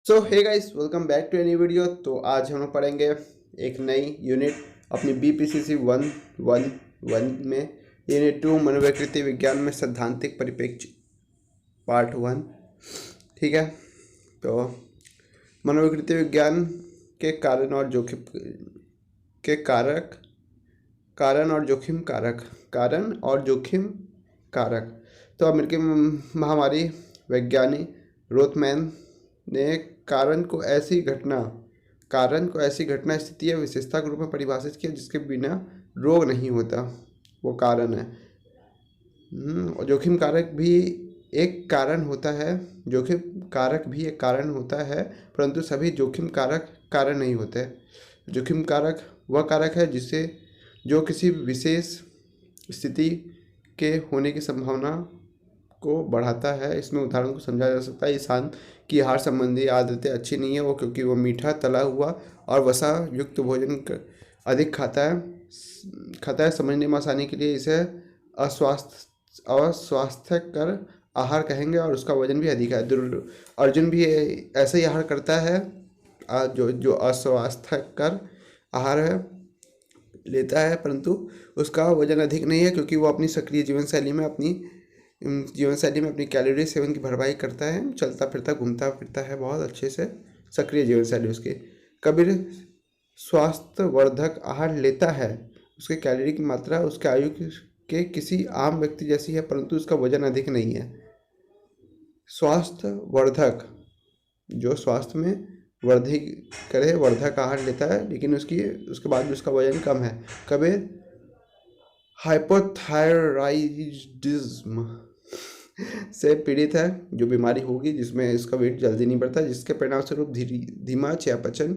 So hey guys, welcome back to any video. तो आज हम लोग पढ़ेंगे एक नई यूनिट अपनी BPCC 111 में। यूनिट 2 मनोविकृति विज्ञान में सैद्धांतिक परिप्रेक्ष्य पार्ट 1। ठीक है, तो मनोविकृति विज्ञान के कारण और जोखिम के कारक कारण और जोखिम कारक। तो अमेरिकी महामारी वैज्ञानिक रोथमैन ने कारण को ऐसी घटना स्थिति या विशेषता के रूप में परिभाषित किया जिसके बिना रोग नहीं होता, वो कारण है। और जोखिम कारक भी एक कारण होता है, परंतु सभी जोखिम कारक कारण नहीं होते। जोखिम कारक वह कारक है जो किसी विशेष स्थिति के होने की संभावना को बढ़ाता है। इसमें उदाहरण को समझा जा सकता है। इंसान की आहार संबंधी आदतें अच्छी नहीं है, वो क्योंकि वो मीठा, तला हुआ और वसा युक्त भोजन अधिक खाता है। समझने में आसानी के लिए इसे अस्वास्थ्यकर आहार कहेंगे और उसका वजन भी अधिक है। अर्जुन भी ऐसा ही आहार करता है जो अस्वास्थ्यकर आहार लेता है, परंतु उसका वजन अधिक नहीं है क्योंकि वो अपनी सक्रिय जीवन शैली में अपनी कैलोरी सेवन की भरपाई करता है। चलता फिरता घूमता फिरता है बहुत अच्छे से, सक्रिय जीवन शैली उसकी। कबीर स्वास्थ्यवर्धक आहार लेता है, उसके कैलोरी की मात्रा उसके आयु के किसी आम व्यक्ति जैसी है, परंतु उसका वजन अधिक नहीं है। स्वास्थ्यवर्धक जो स्वास्थ्य में वृद्धि करे, वर्धक आहार लेता है, लेकिन उसके बाद भी उसका वजन कम है। कबीर हाइपोथायराइडिज्म से पीड़ित है, जो बीमारी होगी जिसमें इसका वेट जल्दी नहीं बढ़ता, जिसके परिणाम स्वरूप धीमा चयापचय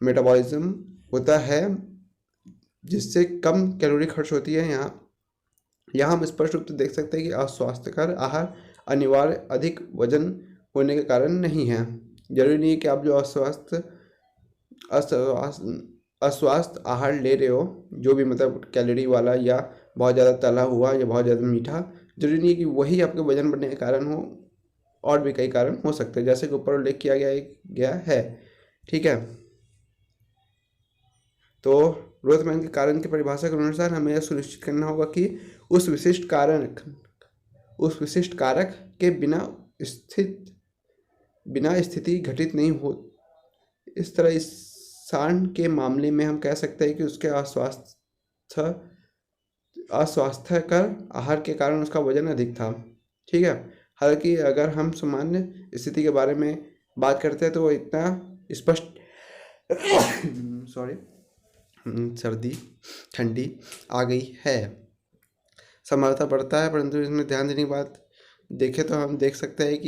मेटाबॉलिज्म होता है, जिससे कम कैलोरी खर्च होती है। यहाँ हम स्पष्ट रूप से देख सकते हैं कि अस्वास्थ्यकर आहार अनिवार्य अधिक वजन होने के कारण नहीं है। जरूरी नहीं है कि आप जो अस्वास्थ्य आहार ले रहे हो, जो भी मतलब कैलोरी वाला या बहुत ज़्यादा तला हुआ या बहुत ज़्यादा मीठा, जरूरी नहीं है कि वही आपके वजन बढ़ने के कारण हो। और भी कई कारण हो सकते हैं, जैसे कि ऊपर उल्लेख किया गया है। ठीक है, तो रोथमैन के कारण की परिभाषा के अनुसार हमें यह सुनिश्चित करना होगा कि उस विशिष्ट कारक के बिना स्थिति घटित नहीं हो। इस तरह इस सांड के मामले में हम कह सकते हैं कि उसके अस्वास्थ्यकर आहार के कारण उसका वजन अधिक था। ठीक है, हालांकि अगर हम सामान्य स्थिति के बारे में बात करते हैं तो वो इतना स्पष्ट सर्दी ठंडी आ गई है, संभावना बढ़ता है, परंतु इसमें ध्यान देने की बात देखें तो हम देख सकते हैं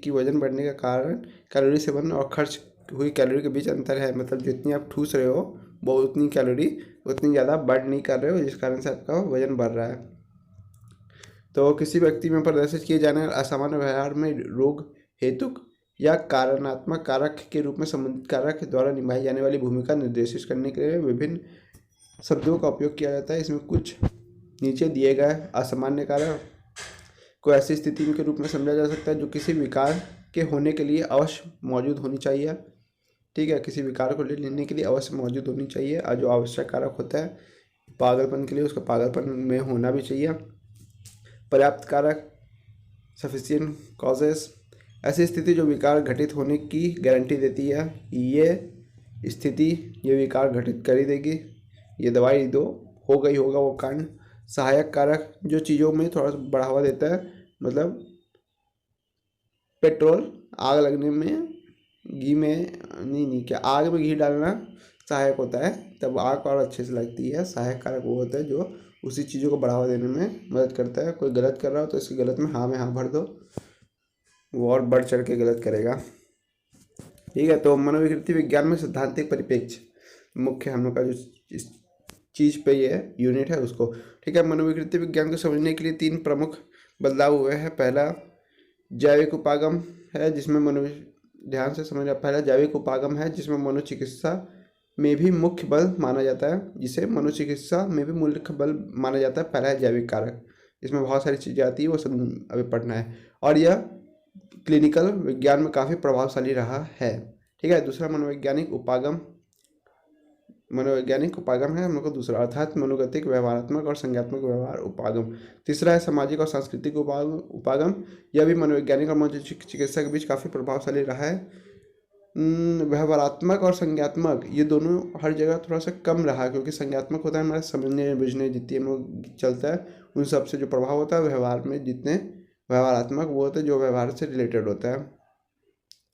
कि वजन बढ़ने का कारण कैलोरी सेवन और खर्च हुई कैलोरी के बीच अंतर है। मतलब जितनी आप ठूस रहे हो वो उतनी कैलोरी उतनी ज़्यादा बर्न नहीं कर रहे हो, जिस कारण से आपका वजन बढ़ रहा है। तो किसी व्यक्ति में प्रदर्शित किए जाने वाले असामान्य व्यवहार में रोग हेतुक या कारणात्मक कारक के रूप में संबंधित कारक द्वारा निभाई जाने वाली भूमिका निर्देशित करने के लिए विभिन्न शब्दों का उपयोग किया जाता है। इसमें कुछ नीचे दिए गए असामान्य कारक को ऐसी स्थिति के रूप में समझा जा सकता है जो किसी विकार के होने के लिए अवश्य मौजूद होनी चाहिए। ठीक है, किसी विकार को लेने के लिए अवश्य मौजूद होनी चाहिए, और जो आवश्यक कारक होता है पागलपन के लिए, उसका पागलपन में होना भी चाहिए। पर्याप्त कारक सफिशिएंट कॉजेस, ऐसी स्थिति जो विकार घटित होने की गारंटी देती है। ये विकार घटित कर ही देगी, ये दवाई दो, होगा वो कांड। सहायक कारक जो चीज़ों में थोड़ा सा बढ़ावा देता है, मतलब पेट्रोल आग लगने में घी में नहीं क्या आग में घी डालना सहायक होता है, तब आग और अच्छे से लगती है। सहायक कारक वो होता है जो उसी चीज़ों को बढ़ावा देने में मदद करता है। कोई गलत कर रहा हो तो इसकी गलत में हाँ भर दो, वो और बढ़ चढ़ के गलत करेगा। ठीक है, तो मनोविकृति विज्ञान में सैद्धांतिक परिप्रेक्ष्य मुख्य हम लोग का जो इस चीज़ पे ये यूनिट है उसको। ठीक है, मनोविकृति विज्ञान को समझने के लिए 3 प्रमुख बदलाव हुए हैं। पहला जैविक उपागम है, जिसमें ध्यान से समझना। पहला जैविक उपागम है जिसमें मनोचिकित्सा में भी मुख्य बल माना जाता है, पहला है जैविक कारक। इसमें बहुत सारी चीज़ें आती है, वो सब अभी पढ़ना है। और यह क्लिनिकल विज्ञान में काफ़ी प्रभावशाली रहा है। ठीक है, दूसरा मनोवैज्ञानिक उपागम है हम लोग का दूसरा, अर्थात मनोगतिक, व्यवहारात्मक और संज्ञात्मक व्यवहार उपागम। तीसरा है सामाजिक और सांस्कृतिक उपागम। यह भी मनोवैज्ञानिक और मनोचिकित्सा चिकित्सा के बीच काफ़ी प्रभावशाली रहा है। व्यवहारात्मक और संज्ञात्मक ये दोनों हर जगह थोड़ा सा कम रहा, क्योंकि संज्ञात्मक होता है हमारे समझने बुझने जितनी हम लोग चलता है उन सब से जो प्रभाव होता है, व्यवहार में जितने व्यवहारात्मक वो होते हैं जो व्यवहार से रिलेटेड होता है।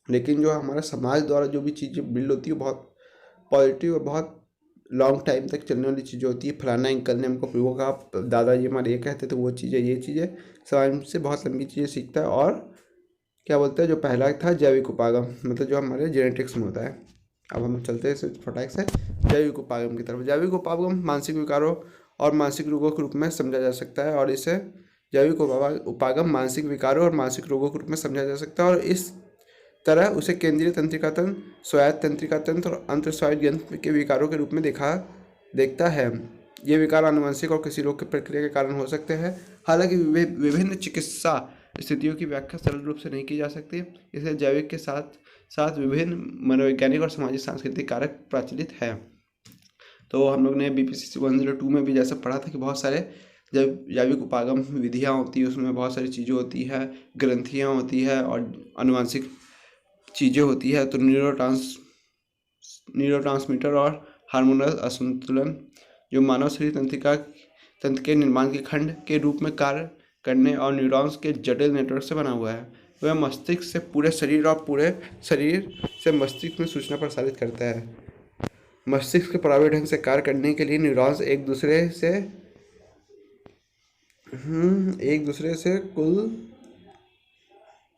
लेकिन जो हमारा समाज द्वारा जो भी चीज़ें बिल्ड होती है बहुत पॉजिटिव और बहुत लॉन्ग टाइम तक चलने वाली चीज़ें होती है। फलाना अंकल ने हमको वो कहा, दादाजी हमारे ये कहते थे, वो चीज़ें ये चीज़ें समाज से बहुत लंबी चीज़ें सीखता है। और क्या बोलते हैं, जो पहला था जैविक उपागम, मतलब जो हमारे जेनेटिक्स में होता है। अब हम चलते हैं फटाक से जैविक उपागम की तरफ। जैविक उपागम मानसिक विकारों और मानसिक रोगों के रूप में समझा जा सकता है, और इसे जैविक उपागम मानसिक विकारों और मानसिक रोगों के रूप में समझा जा सकता है। और इस तरह उसे केंद्रीय तंत्रिका तंत्र, स्वायत्त तंत्रिका तंत्र और अंतस्वायत्त ग्रंथि के विकारों के रूप में देखता है। ये विकार आनुवंशिक और किसी रोग की प्रक्रिया के कारण हो सकते हैं। हालांकि विभिन्न चिकित्सा स्थितियों की व्याख्या सरल रूप से नहीं की जा सकती, इसलिए जैविक के साथ साथ विभिन्न मनोवैज्ञानिक और सामाजिक सांस्कृतिक कारक प्रचलित है। तो हम लोग ने BPSC 102 में भी जैसा पढ़ा था कि बहुत सारे जब जैविक उपागम विधियाँ होती है, उसमें बहुत सारी चीज़ें होती है, ग्रंथियाँ होती है और आनुवंशिक चीज़ें होती है। तो न्यूरोट्रांसमीटर और हार्मोनल असंतुलन जो मानव शरीर तंत्र के निर्माण के खंड के रूप में कार्य करने और न्यूरॉन्स के जटिल नेटवर्क से बना हुआ है। वह मस्तिष्क से पूरे शरीर और पूरे शरीर से मस्तिष्क में सूचना प्रसारित करता है। मस्तिष्क के प्रभावी ढंग से कार्य करने के लिए न्यूरॉन्स एक दूसरे से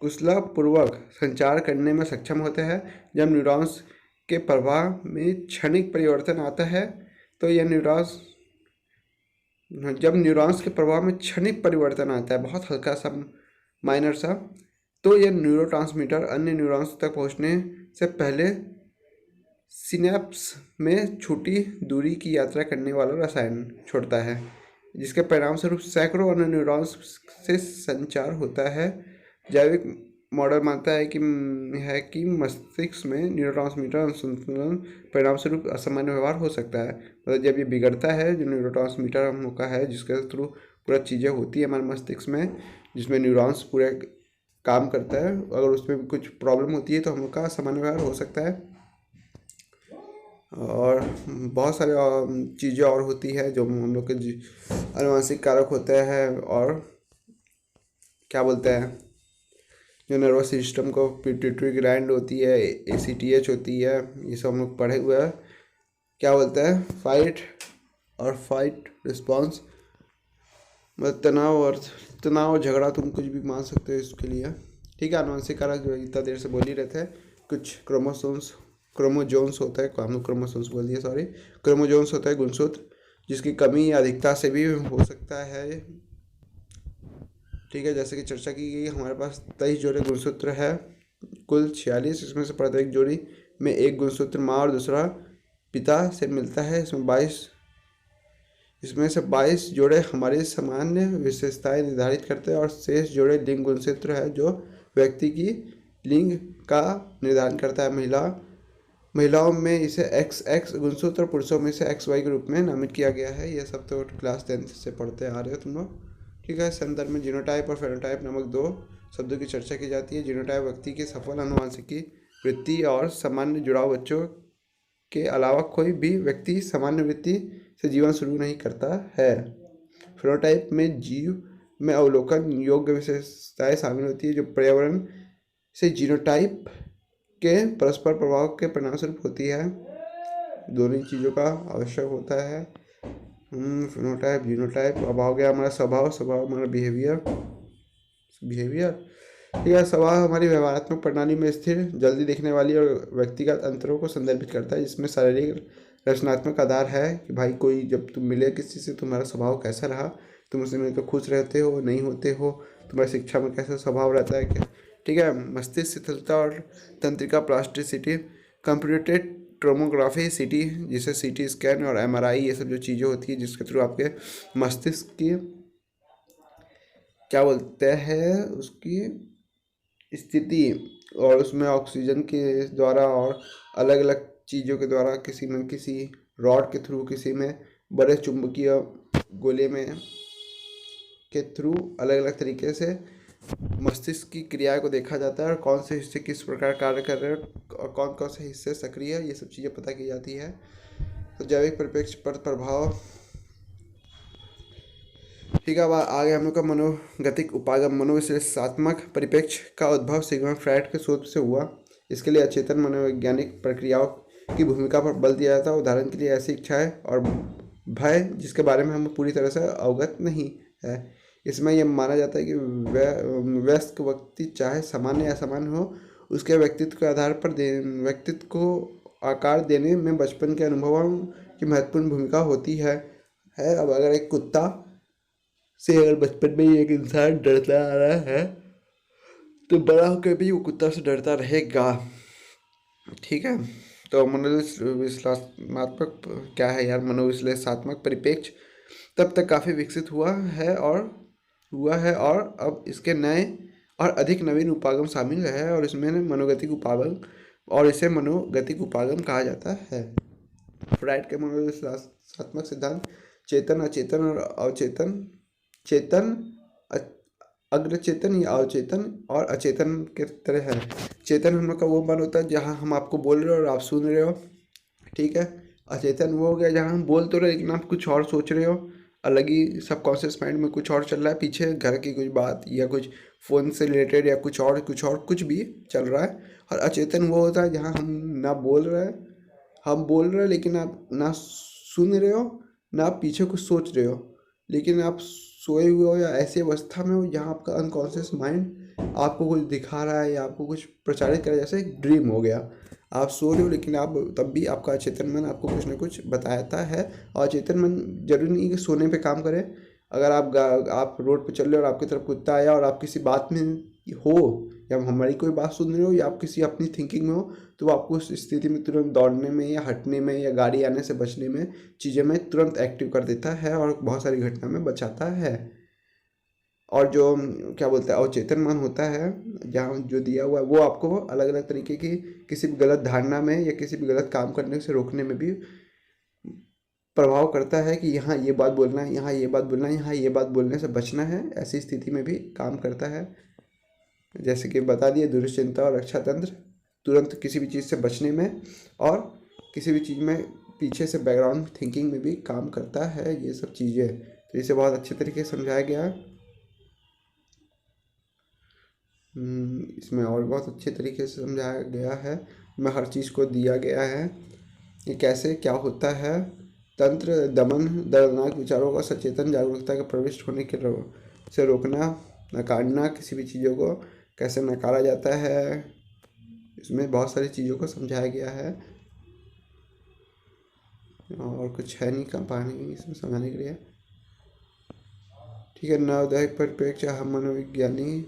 कुशलतापूर्वक संचार करने में सक्षम होते हैं। जब न्यूरॉन्स के प्रवाह में क्षणिक परिवर्तन आता है तो यह न्यूरॉन्स के प्रभाव में क्षणिक परिवर्तन आता है, बहुत हल्का सा, माइनर सा, तो यह न्यूरोट्रांसमीटर अन्य न्यूरॉन्स तक पहुंचने से पहले सिनेप्स में छोटी दूरी की यात्रा करने वाला रसायन छोड़ता है, जिसके परिणामस्वरूप सैकड़ों अन्य न्यूरॉन्स से संचार होता है। जैविक मॉडल मानता है कि मस्तिष्क में न्यूरोट्रांसमीटर असंतुलन परिणामस्वरूप असामान्य व्यवहार हो सकता है। मतलब जब ये बिगड़ता है, जो न्यूरोट्रांसमीटर हम लोग का है जिसके थ्रू पूरा चीज़ें होती है हमारे मस्तिष्क में, जिसमें न्यूरॉन्स पूरे काम करता है, अगर उसमें भी कुछ प्रॉब्लम होती है तो हम लोग का असामान्य व्यवहार हो सकता है। और बहुत सारे चीज़ें और होती है जो हम लोग के आनुवंशिक कारक होते हैं। और क्या बोलते हैं, जो नर्वस सिस्टम को पिट्यूटरी ग्लैंड होती है, ACTH होती है, ये सब हम लोग पढ़े हुए हैं। क्या बोलते हैं, फाइट रिस्पॉन्स, मतलब तनाव झगड़ा, तुम कुछ भी मान सकते हो इसके लिए। ठीक है, आनुवंशिक कारक जो इतना देर से बोल ही रहे थे, कुछ क्रोमोजोन्स होता है, हम लोग क्रोमोसोम्स बोल दिए, सॉरी, क्रोमोजोन्स होता है गुणसूत्र, जिसकी कमी या अधिकता से भी हो सकता है। ठीक है, जैसे कि चर्चा की गई, हमारे पास 23 जोड़े गुणसूत्र है, कुल 46, इसमें से प्रत्येक जोड़ी में एक गुणसूत्र माँ और दूसरा पिता से मिलता है। इसमें से 22 जोड़े हमारी सामान्य विशेषताएं निर्धारित करते हैं और शेष जोड़े लिंग गुणसूत्र है जो व्यक्ति की लिंग का निर्धारण करता है। महिलाओं में इसे XX गुणसूत्र और पुरुषों में इसे XY के रूप में नामित किया गया है। ये सब तो क्लास 10 से पढ़ते आ रहे हो तुम लोग। ठीक है, इस संदर्भ में जीनोटाइप और फेनोटाइप नामक दो शब्दों की चर्चा की जाती है। जीनोटाइप व्यक्ति की सफल आनुवंशिकी वृत्ति और सामान्य जुड़ाव, बच्चों के अलावा कोई भी व्यक्ति सामान्य वृत्ति से जीवन शुरू नहीं करता है। फेनोटाइप में जीव में अवलोकन योग्य विशेषताएं शामिल होती है जो पर्यावरण से जीनोटाइप के परस्पर प्रभाव के परिणामस्वरूप होती है। दोनों चीज़ों का आवश्यक होता है। Phenotype, genotype. अब आ गया हमारा स्वभाव हमारा बिहेवियर। ठीक है, स्वभाव हमारी व्यवहारात्मक प्रणाली में स्थिर, जल्दी दिखने वाली और व्यक्तिगत अंतरों को संदर्भित करता है, जिसमें शारीरिक रचनात्मक आधार है कि भाई कोई जब तुम मिले किसी से, तुम्हारा स्वभाव कैसा रहा, तुम उससे मिलकर खुश रहते हो, नहीं होते हो, तुम्हारी शिक्षा में कैसा स्वभाव रहता है क्या। ठीक है, मस्तिष्क शिथिलता और तंत्रिका प्लास्टिसिटी, कंप्यूटेड टोमोग्राफी, CT, जिसे CT स्कैन और MRI, ये सब जो चीज़ें होती है जिसके थ्रू आपके मस्तिष्क की क्या बोलते हैं उसकी स्थिति और उसमें ऑक्सीजन के द्वारा और अलग अलग चीज़ों के द्वारा किसी में किसी रॉड के थ्रू, किसी में बड़े चुंबकीय गोले में के थ्रू अलग अलग तरीके से मस्तिष्क की क्रिया को देखा जाता है और कौन से हिस्से किस प्रकार कार्य कर रहे हैं और कौन कौन से हिस्से सक्रिय है, ये सब चीज़ें पता की जाती है। तो जैविक परिप्रेक्ष्य पर प्रभाव। ठीक है, अब आगे हम लोग का मनोगतिक उपागम। मनोविश्लेषणात्मक परिप्रेक्ष्य का उद्भव सिगमंड फ्रायड के शोध से हुआ। इसके लिए अचेतन मनोवैज्ञानिक प्रक्रियाओं की भूमिका पर बल दिया जाता है। उदाहरण के लिए ऐसी इच्छाएं और भय जिसके बारे में हम पूरी तरह से अवगत नहीं है। इसमें यह माना जाता है कि वयस्क व्यक्ति चाहे सामान्य या असामान्य हो, उसके व्यक्तित्व के आधार पर व्यक्तित्व को आकार देने में बचपन के अनुभवों की महत्वपूर्ण भूमिका होती है। अब अगर एक कुत्ता से अगर बचपन में ही एक इंसान डरता आ रहा है तो बड़ा होकर भी वो कुत्ता से डरता रहेगा। ठीक है, तो मनोविश्लेषणात्मक क्या है यार, मनोविश्लेषणात्मक परिप्रेक्ष्य तब तक काफ़ी विकसित हुआ है और अब इसके नए और अधिक नवीन उपागम शामिल है और इसमें मनोगतिक उपागम और इसे मनोगतिक उपागम कहा जाता है। फ्रायड के मनोविश्लेषणात्मक सिद्धांत चेतन, अचेतन और अवचेतन, चेतन, अग्रचेतन या अवचेतन और अचेतन के तरह है। चेतन हम लोग का वो मन होता है जहाँ हम आपको बोल रहे हो और आप सुन रहे हो। ठीक है, अचेतन वो हो गया जहाँ हम बोल तो रहे लेकिन आप कुछ और सोच रहे हो, अलग ही सबकॉन्शियस माइंड में कुछ और चल रहा है, पीछे घर की कुछ बात या कुछ फ़ोन से रिलेटेड या कुछ भी चल रहा है। और अचेतन वो होता है जहाँ हम ना बोल रहे हैं, हम बोल रहे हैं लेकिन आप ना सुन रहे हो ना आप पीछे कुछ सोच रहे हो, लेकिन आप सोए हुए हो या ऐसी अवस्था में हो जहाँ आपका अनकॉन्शियस माइंड आपको कुछ दिखा रहा है या आपको कुछ प्रचारित कर रहा है, जैसे एक ड्रीम हो गया। आप सो रहे हो लेकिन आप तब भी आपका अचेतन मन आपको कुछ ना कुछ बताता है। और अचेतन मन जरूरी नहीं कि सोने पे काम करे। अगर आप रोड पे चल रहे हो और आपकी तरफ कुत्ता आया और आप किसी बात में हो या हमारी कोई बात सुन रहे हो या आप किसी अपनी थिंकिंग में हो, तो वो आपको उस स्थिति में तुरंत दौड़ने में या हटने में या गाड़ी आने से बचने में चीज़ें में तुरंत एक्टिव कर देता है और बहुत सारी घटना में बचाता है। और जो क्या बोलते हैं अवचेतन मन होता है जहाँ जो दिया हुआ है वो आपको अलग अलग तरीके की किसी भी गलत धारणा में या किसी भी गलत काम करने से रोकने में भी प्रभाव करता है कि यहाँ ये बात बोलना है, यहाँ ये बात बोलना है, यहाँ ये बात बोलने से बचना है। ऐसी स्थिति में भी काम करता है। जैसे कि बता दिए, दुश्चिंता और रक्षा तंत्र, तुरंत किसी भी चीज़ से बचने में और किसी भी चीज़ में पीछे से बैकग्राउंड थिंकिंग में भी काम करता है। ये सब चीज़ें तो इसे बहुत अच्छे तरीके से समझाया गया है। इसमें और बहुत अच्छे तरीके से समझाया गया है, में हर चीज़ को दिया गया है ये कैसे क्या होता है। तंत्र दमन, दर्दनाक विचारों का सचेतन जागरूकता के प्रविष्ट होने के से रोकना, नकारना, किसी भी चीज़ों को कैसे नकारा जाता है, इसमें बहुत सारी चीज़ों को समझाया गया है। और कुछ है नहीं पानी इसमें समझाने के लिए। ठीक है, नवोदय परिप्रेक्ष्य हम मनोविज्ञानी,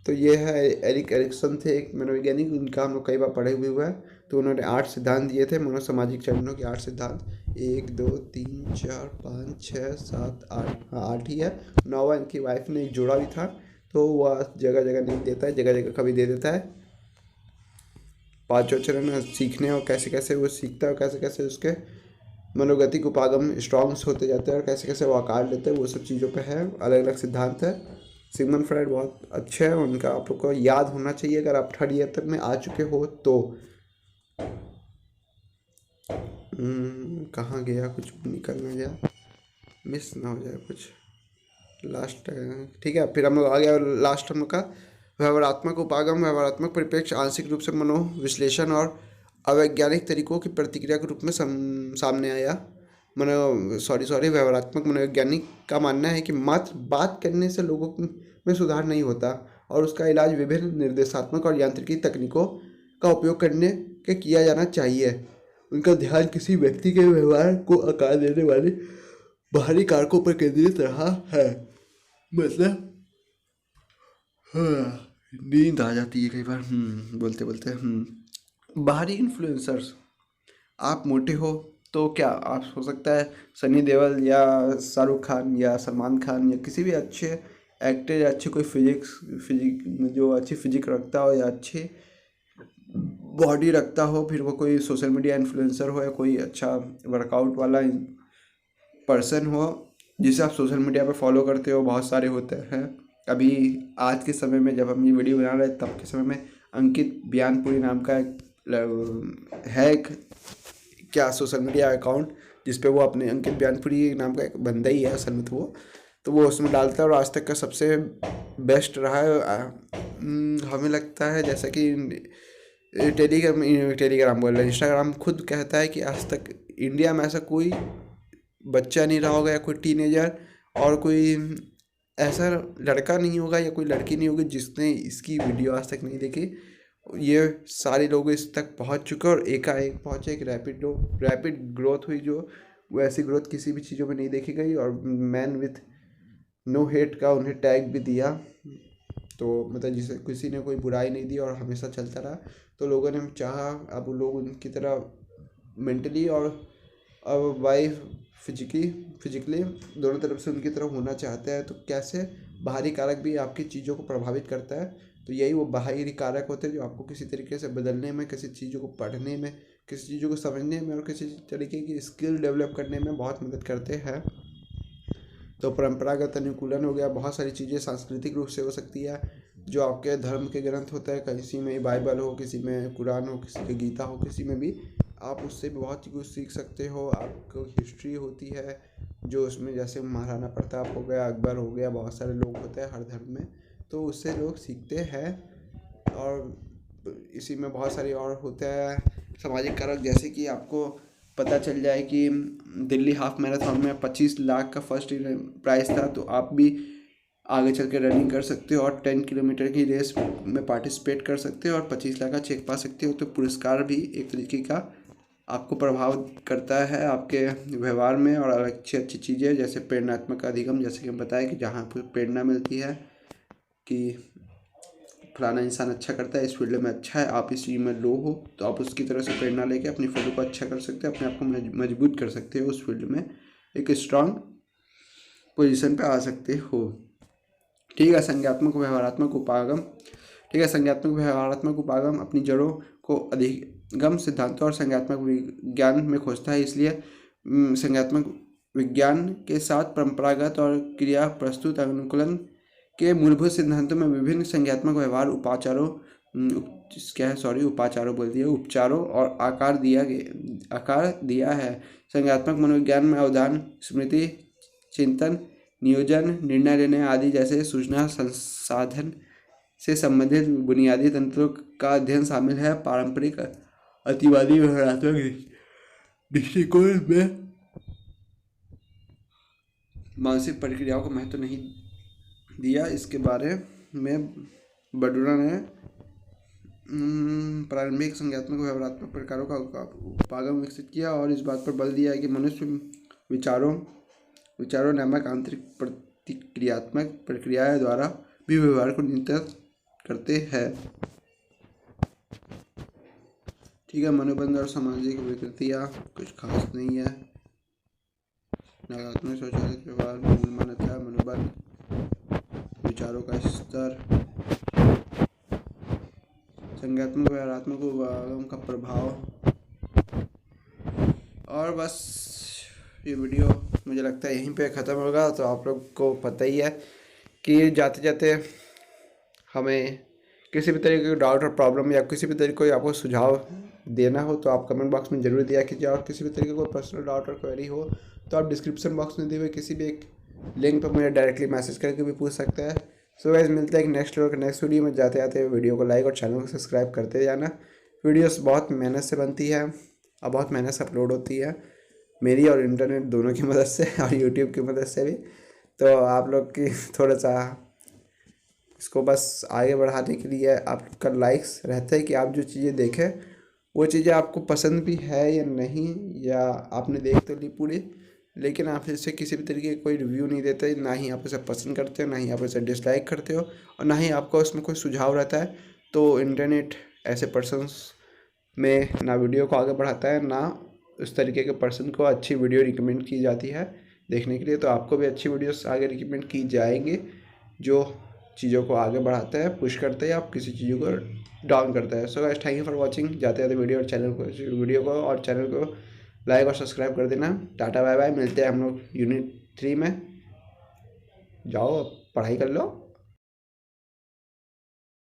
तो ये है एरिक एरिक्सन थे एक मनोवैज्ञानिक, उनका हम लोग कई बार पढ़े हुए हैं। तो उन्होंने 8 सिद्धांत दिए थे, मनोसामाजिक चरणों के 8 सिद्धांत, 1 2 3 4 5 6 7 8, हाँ 8 ही है। 9वां इनकी वाइफ ने एक जोड़ा भी था, तो वह जगह जगह नहीं देता है, जगह जगह कभी दे देता है। 5वां चरण सीखने और कैसे कैसे वो सीखता है और कैसे कैसे उसके मनोगतिक उपागम स्ट्रॉन्ग्स होते जाते हैं और कैसे कैसे वो आकार लेते हैं, वो सब चीज़ों पे है, अलग अलग सिद्धांत है। सिगमंड फ्रायड बहुत अच्छे हैं, उनका आप लोग को याद होना चाहिए अगर आप 3rd ईयर तक में आ चुके हो तो। कहाँ गया, कुछ निकल ना जाए, मिस ना हो जाए कुछ लास्ट। ठीक है, फिर हम लोग आ गया लास्ट हम लोग का व्यवहारात्मक उपागम। व्यवहारात्मक परिप्रेक्ष्य आंशिक रूप से मनोविश्लेषण और अवैज्ञानिक तरीकों की प्रतिक्रिया के रूप में सामने आया। व्यवहारात्मक मनोवैज्ञानिक का मानना है कि मात्र बात करने से लोगों में सुधार नहीं होता और उसका इलाज विभिन्न निर्देशात्मक और यांत्रिकी तकनीकों का उपयोग करने के किया जाना चाहिए। उनका ध्यान किसी व्यक्ति के व्यवहार को आकार देने वाले बाहरी कारकों पर केंद्रित रहा है। मतलब हाँ, नींद आ जाती है कई बार बोलते बोलते। बाहरी इन्फ्लुएंसर्स, आप मोटे हो तो क्या आप हो सकता है सनी देओल या शाहरुख खान या सलमान खान या किसी भी अच्छे एक्टर या अच्छी कोई फिजिक जो अच्छी फिजिक रखता हो या अच्छी बॉडी रखता हो, फिर वो कोई सोशल मीडिया इन्फ्लुएंसर हो या कोई अच्छा वर्कआउट वाला पर्सन हो जिसे आप सोशल मीडिया पे फॉलो करते हो, बहुत सारे होते हैं। अभी आज के समय में जब हम ये वीडियो बना रहे हैं तब के समय में अंकित बयानपुरी नाम का है एक क्या सोशल मीडिया अकाउंट जिसपे वो अपने अंकित बयानपुरी नाम का एक बंदा ही है असल में, तो वो उसमें डालता है और आज तक का सबसे बेस्ट रहा है। हमें लगता है जैसा कि टेलीग्राम बोल रहे हैं, इंस्टाग्राम खुद कहता है कि आज तक इंडिया में ऐसा कोई बच्चा नहीं रहा होगा या कोई टीनेजर और कोई ऐसा लड़का नहीं होगा या कोई लड़की नहीं होगी जिसने इसकी वीडियो आज तक नहीं देखी। ये सारे लोग इस तक पहुंच चुके और एकाएक पहुंचे, एक रैपिड ग्रोथ हुई जो वो ऐसी ग्रोथ किसी भी चीज़ों में नहीं देखी गई। और मैन विथ नो हेट का उन्हें टैग भी दिया, तो मतलब जिसे किसी ने कोई बुराई नहीं दी और हमेशा चलता रहा। तो लोगों ने चाहा अब लोग उनकी तरह मेंटली और अब वाइफ फिजिकली दोनों तरफ से उनकी तरफ होना चाहते हैं। तो कैसे बाहरी कारक भी आपकी चीज़ों को प्रभावित करता है, तो यही वो बाहरी कारक होते हैं जो आपको किसी तरीके से बदलने में, किसी चीज़ों को पढ़ने में, किसी चीज़ों को समझने में और किसी तरीके की स्किल डेवलप करने में बहुत मदद करते हैं। तो परंपरागत अनुकूलन हो गया, बहुत सारी चीज़ें सांस्कृतिक रूप से हो सकती है जो आपके धर्म के ग्रंथ होते हैं, किसी में बाइबल हो, किसी में कुरान हो, किसी की गीता हो, किसी में भी आप उससे भी बहुत कुछ सीख सकते हो। आपको हिस्ट्री होती है जो उसमें जैसे महाराणा प्रताप हो गया, अकबर हो गया, बहुत सारे लोग होते हैं हर धर्म में, तो उससे लोग सीखते हैं। और इसी में बहुत सारी और होते हैं सामाजिक कारक, जैसे कि आपको पता चल जाए कि दिल्ली हाफ मैराथन में 25 लाख का फर्स्ट प्राइज़ था, तो आप भी आगे चल के रनिंग कर सकते हो और 10 किलोमीटर की रेस में पार्टिसिपेट कर सकते हो और 25 लाख का चेक पा सकते हो। तो पुरस्कार भी एक तरीके का आपको प्रभाव करता है आपके व्यवहार में। और अच्छी अच्छी चीज़ें जैसे प्रेरणात्मक अधिगम, जैसे कि हम बताएं कि जहाँ पर प्रेरणा मिलती है कि फलाना इंसान अच्छा करता है, इस फील्ड में अच्छा है, आप इस चीज़ में लो हो, तो आप उसकी तरह से प्रेरणा लेके अपनी फील्ड को अच्छा कर सकते हो, अपने आप को मजबूत कर सकते हो, उस फील्ड में एक स्ट्रांग पोजीशन पे आ सकते हो। ठीक है, संज्ञात्मक व्यवहारात्मक उपागम। ठीक है, संज्ञात्मक व्यवहारात्मक उपागम अपनी जड़ों को अधिगम सिद्धांतों और संज्ञात्मक विज्ञान में खोजता है। इसलिए संज्ञात्मक विज्ञान के साथ परंपरागत और क्रिया प्रस्तुत अनुकूलन के मूलभूत सिद्धांतों में विभिन्न संज्ञात्मक व्यवहार उपचारों और आकार दिया है। संज्ञात्मक मनोविज्ञान में अवधान, स्मृति, चिंतन, नियोजन, निर्णय लेने आदि जैसे सूचना संसाधन से संबंधित बुनियादी तंत्रों का अध्ययन शामिल है। पारंपरिक अतिवादी व्यवहारात्मक दृष्टिकोण में मानसिक प्रक्रियाओं को महत्व नहीं दिया। इसके बारे में बडूरा ने प्रारंभिक संज्ञात्मक व्यवहारात्मक प्रकारों का उपागम विकसित किया और इस बात पर बल दिया है कि मनुष्य विचारों नामक आंतरिक प्रतिक्रियात्मक प्रक्रियाएं द्वारा भी व्यवहार को नियंत्रित करते हैं। ठीक है, मनोबंध और सामाजिक विकृतियाँ कुछ खास नहीं है। नकारात्मक सोच, व्यवहार, मूल मान्यता, मनोबंध, विचारों का स्तर, संज्ञात्मक व्यवहारात्मक उपागम का प्रभाव। और बस ये वीडियो मुझे लगता है यहीं पे ख़त्म होगा। तो आप लोग को पता ही है कि जाते जाते हमें किसी भी तरीके का डाउट और प्रॉब्लम या किसी भी तरीके का आपको सुझाव देना हो तो आप कमेंट बॉक्स में ज़रूर दिया कीजिए। और किसी भी तरीके का पर्सनल डाउट और क्वेरी हो तो आप डिस्क्रिप्शन बॉक्स में दिए हुए किसी भी एक लिंक पर मुझे डायरेक्टली मैसेज करके भी पूछ सकते हैं। सो गाइस, मिलते हैं नेक्स्ट वीडियो में। जाते जाते वीडियो को लाइक और चैनल को सब्सक्राइब करते जाना। वीडियोस बहुत मेहनत से बनती है और बहुत मेहनत से अपलोड होती है, मेरी और इंटरनेट दोनों की मदद से और यूट्यूब की मदद से भी। तो आप लोग की थोड़ा सा इसको बस आगे बढ़ाने के लिए आपका लाइक्स रहता है कि आप जो चीज़ें देखें वो चीज़ें आपको पसंद भी है या नहीं, या आपने देख तो ली पूरी लेकिन आप इससे किसी भी तरीके का कोई रिव्यू नहीं देते, ना ही आप इसे पसंद करते हो, ना ही आप इसे डिसलाइक करते हो और ना ही आपका उसमें कोई सुझाव रहता है। तो इंटरनेट ऐसे पर्सन्स में ना वीडियो को आगे बढ़ाता है, ना उस तरीके के पर्सन को अच्छी वीडियो रिकमेंड की जाती है देखने के लिए। तो आपको भी अच्छी वीडियोस आगे रिकमेंड की जाएंगी। जो चीज़ों को आगे बढ़ाता है, पुश करता है, या किसी चीज़ों को डाउन करता है। So guys, thank you for watching. जाते जाते वीडियो को और चैनल को लाइक और सब्सक्राइब कर देना। टाटा बाय बाय, मिलते हैं हम लोग यूनिट 3 में। जाओ पढ़ाई कर लो।